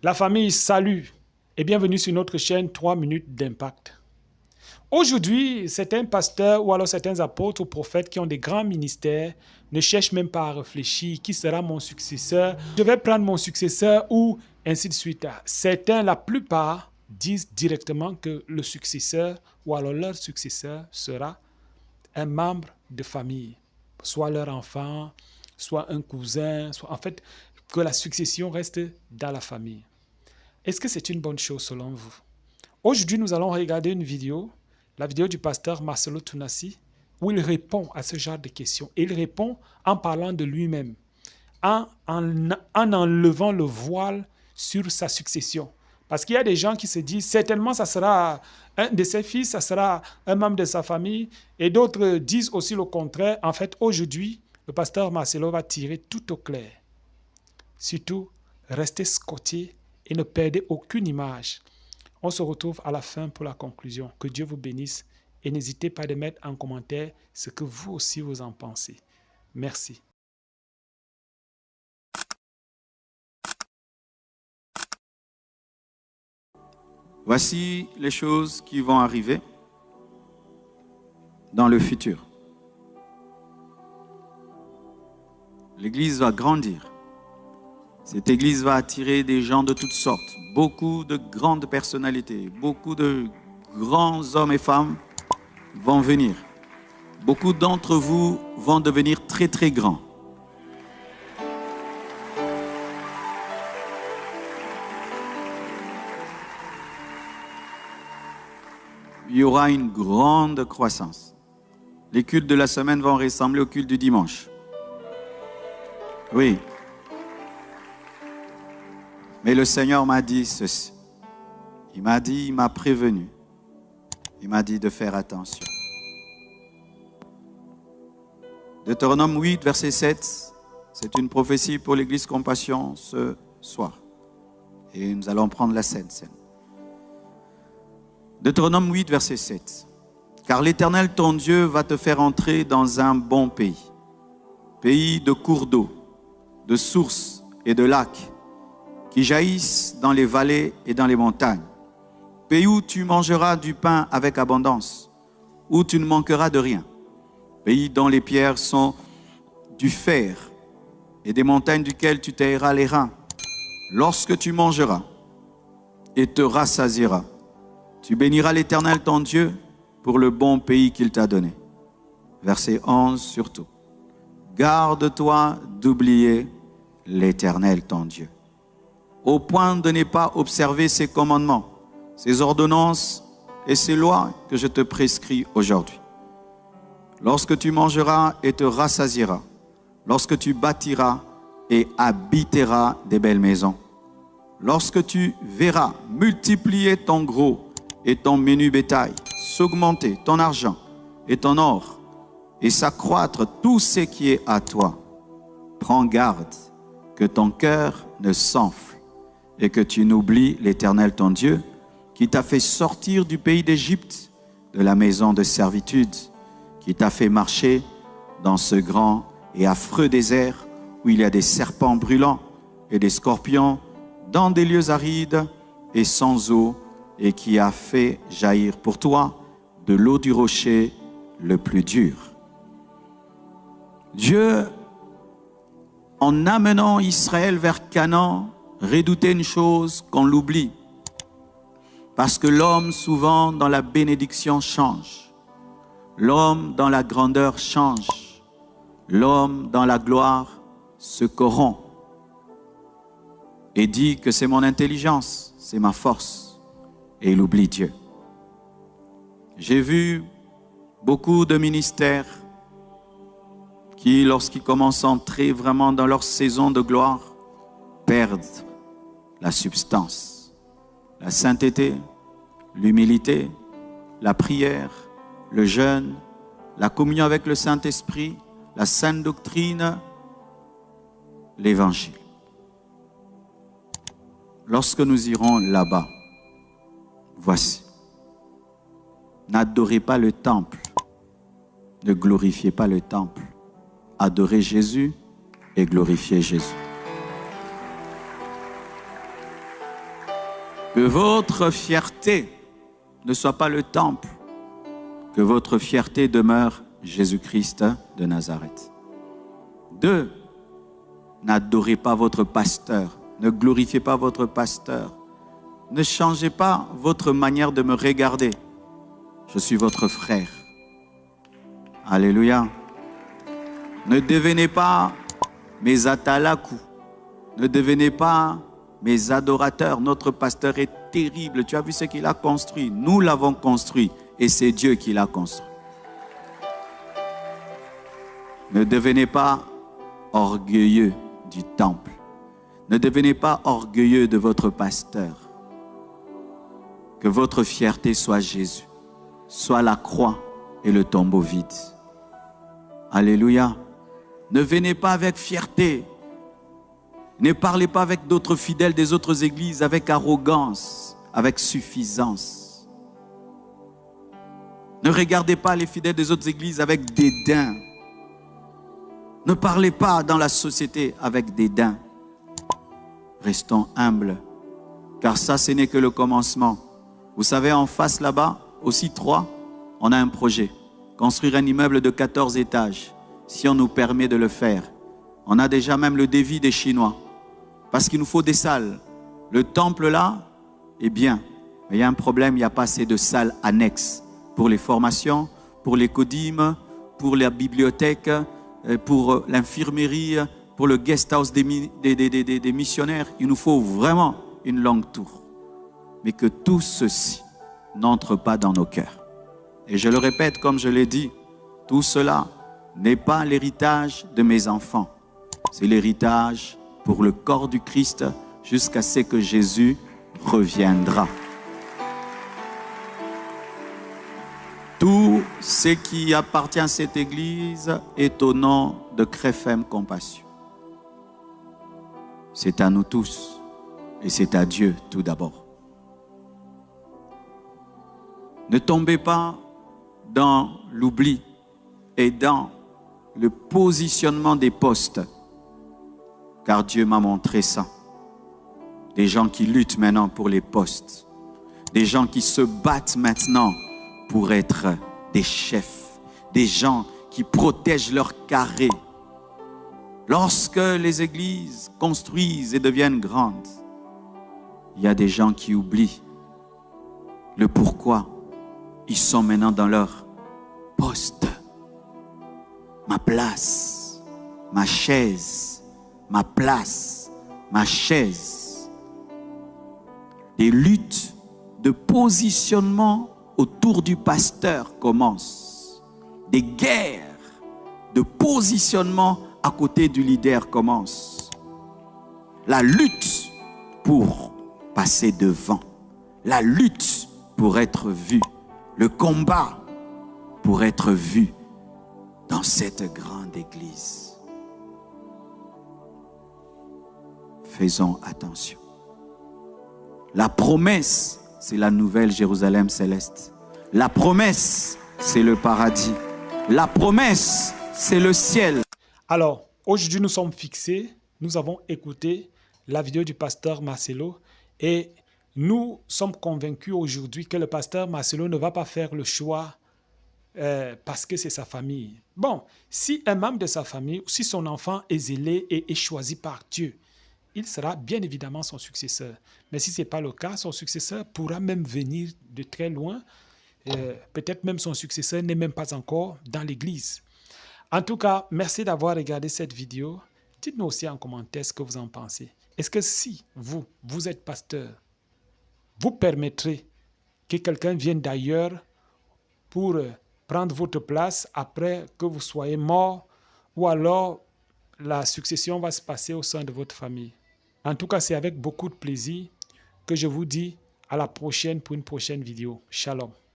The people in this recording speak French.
La famille, salut et bienvenue sur notre chaîne 3 minutes d'impact. Aujourd'hui, certains pasteurs ou alors certains apôtres ou prophètes qui ont des grands ministères ne cherchent même pas à réfléchir qui sera mon successeur, je vais prendre mon successeur ou ainsi de suite. Certains, la plupart, disent directement que le successeur ou alors leur successeur sera un membre de famille, soit leur enfant, soit un cousin, soit en fait que la succession reste dans la famille. Est-ce que c'est une bonne chose selon vous? Aujourd'hui, nous allons regarder une vidéo, la vidéo du pasteur Marcelo Tunasi, où il répond à ce genre de questions. Et il répond en parlant de lui-même, en enlevant le voile sur sa succession. Parce qu'il y a des gens qui se disent, certainement, ça sera un de ses fils, ça sera un membre de sa famille. Et d'autres disent aussi le contraire. En fait, aujourd'hui, le pasteur Marcelo va tirer tout au clair. Surtout, restez scotché et ne perdez aucune image. On se retrouve à la fin pour la conclusion. Que Dieu vous bénisse et n'hésitez pas à mettre en commentaire ce que vous aussi vous en pensez. Merci. Voici les choses qui vont arriver dans le futur. L'Église va grandir. Cette Église va attirer des gens de toutes sortes, beaucoup de grandes personnalités, beaucoup de grands hommes et femmes vont venir. Beaucoup d'entre vous vont devenir très très grands. Il y aura une grande croissance. Les cultes de la semaine vont ressembler aux cultes du dimanche. Oui. Mais le Seigneur m'a dit ceci. Il m'a prévenu. Il m'a dit de faire attention. Deutéronome 8, verset 7, c'est une prophétie pour l'Église Compassion ce soir. Et nous allons prendre la scène. Deutéronome 8, verset 7. Car l'Éternel, ton Dieu, va te faire entrer dans un bon pays. Pays de cours d'eau, de sources et de lacs, qui jaillissent dans les vallées et dans les montagnes. Pays où tu mangeras du pain avec abondance, où tu ne manqueras de rien. Pays dont les pierres sont du fer et des montagnes duquel tu tailleras les reins. Lorsque tu mangeras et te rassasieras, tu béniras l'Éternel ton Dieu pour le bon pays qu'il t'a donné. Verset 11 surtout. Garde-toi d'oublier l'Éternel ton Dieu, au point de ne pas observer ses commandements, ses ordonnances et ses lois que je te prescris aujourd'hui. Lorsque tu mangeras et te rassasieras, lorsque tu bâtiras et habiteras des belles maisons, lorsque tu verras multiplier ton gros et ton menu bétail, s'augmenter ton argent et ton or, et s'accroître tout ce qui est à toi, prends garde que ton cœur ne s'enfle et que tu n'oublies l'Éternel ton Dieu, qui t'a fait sortir du pays d'Égypte, de la maison de servitude, qui t'a fait marcher dans ce grand et affreux désert où il y a des serpents brûlants et des scorpions, dans des lieux arides et sans eau, et qui a fait jaillir pour toi de l'eau du rocher le plus dur. Dieu, en amenant Israël vers Canaan, redoutait une chose qu'on l'oublie. Parce que l'homme, souvent, dans la bénédiction change. L'homme, dans la grandeur, change. L'homme, dans la gloire, se corrompt. Et dit que c'est mon intelligence, c'est ma force. Et il oublie Dieu. J'ai vu beaucoup de ministères qui, lorsqu'ils commencent à entrer vraiment dans leur saison de gloire, perdent la substance, la sainteté, l'humilité, la prière, le jeûne, la communion avec le Saint-Esprit, la sainte doctrine, l'évangile. Lorsque nous irons là-bas, voici, n'adorez pas le temple, ne glorifiez pas le temple, adorez Jésus et glorifiez Jésus. Que votre fierté ne soit pas le temple, que votre fierté demeure Jésus-Christ de Nazareth. 2. N'adorez pas votre pasteur, ne glorifiez pas votre pasteur, ne changez pas votre manière de me regarder. Je suis votre frère. Alléluia. Ne devenez pas mes atalakou, ne devenez pas mes adorateurs. Notre pasteur est terrible. Tu as vu ce qu'il a construit? Nous l'avons construit et c'est Dieu qui l'a construit. Ne devenez pas orgueilleux du temple. Ne devenez pas orgueilleux de votre pasteur. Que votre fierté soit Jésus, soit la croix et le tombeau vide. Alléluia. Ne venez pas avec fierté. Ne parlez pas avec d'autres fidèles des autres églises avec arrogance, avec suffisance. Ne regardez pas les fidèles des autres églises avec dédain. Ne parlez pas dans la société avec dédain. Restons humbles, car ça, ce n'est que le commencement. Vous savez, en face là-bas, aussi 3, on a un projet. Construire un immeuble de 14 étages, si on nous permet de le faire. On a déjà même le devis des Chinois, parce qu'il nous faut des salles. Le temple là est bien, mais il y a un problème, il n'y a pas assez de salles annexes pour les formations, pour les codimes, pour la bibliothèque, pour l'infirmerie, pour le guest house des missionnaires. Il nous faut vraiment une longue tour. Mais que tout ceci n'entre pas dans nos cœurs. Et je le répète, comme je l'ai dit, tout cela n'est pas l'héritage de mes enfants. C'est l'héritage pour le corps du Christ jusqu'à ce que Jésus reviendra. Tout ce qui appartient à cette église est au nom de Crefem Compassion. C'est à nous tous et c'est à Dieu tout d'abord. Ne tombez pas dans l'oubli et dans le positionnement des postes, car Dieu m'a montré ça. Des gens qui luttent maintenant pour les postes, des gens qui se battent maintenant pour être des chefs, des gens qui protègent leur carré. Lorsque les églises construisent et deviennent grandes, il y a des gens qui oublient le pourquoi ils sont maintenant dans leur poste. Ma place, ma chaise, ma place, ma chaise. Des luttes de positionnement autour du pasteur commencent. Des guerres de positionnement à côté du leader commencent. La lutte pour passer devant. La lutte pour être vu. Le combat pour être vu dans cette grande église. Faisons attention. La promesse, c'est la nouvelle Jérusalem céleste. La promesse, c'est le paradis. La promesse, c'est le ciel. Alors, aujourd'hui, nous sommes fixés. Nous avons écouté la vidéo du pasteur Marcelo et nous sommes convaincus aujourd'hui que le pasteur Marcelo ne va pas faire le choix parce que c'est sa famille. Bon, si un membre de sa famille ou si son enfant est zélé et est choisi par Dieu, il sera bien évidemment son successeur. Mais si ce n'est pas le cas, son successeur pourra même venir de très loin. Peut-être même son successeur n'est même pas encore dans l'église. En tout cas, merci d'avoir regardé cette vidéo. Dites-nous aussi en commentaire ce que vous en pensez. Est-ce que si vous êtes pasteur, vous permettrez que quelqu'un vienne d'ailleurs pour prendre votre place après que vous soyez mort, ou alors la succession va se passer au sein de votre famille? En tout cas, c'est avec beaucoup de plaisir que je vous dis à la prochaine pour une prochaine vidéo. Shalom.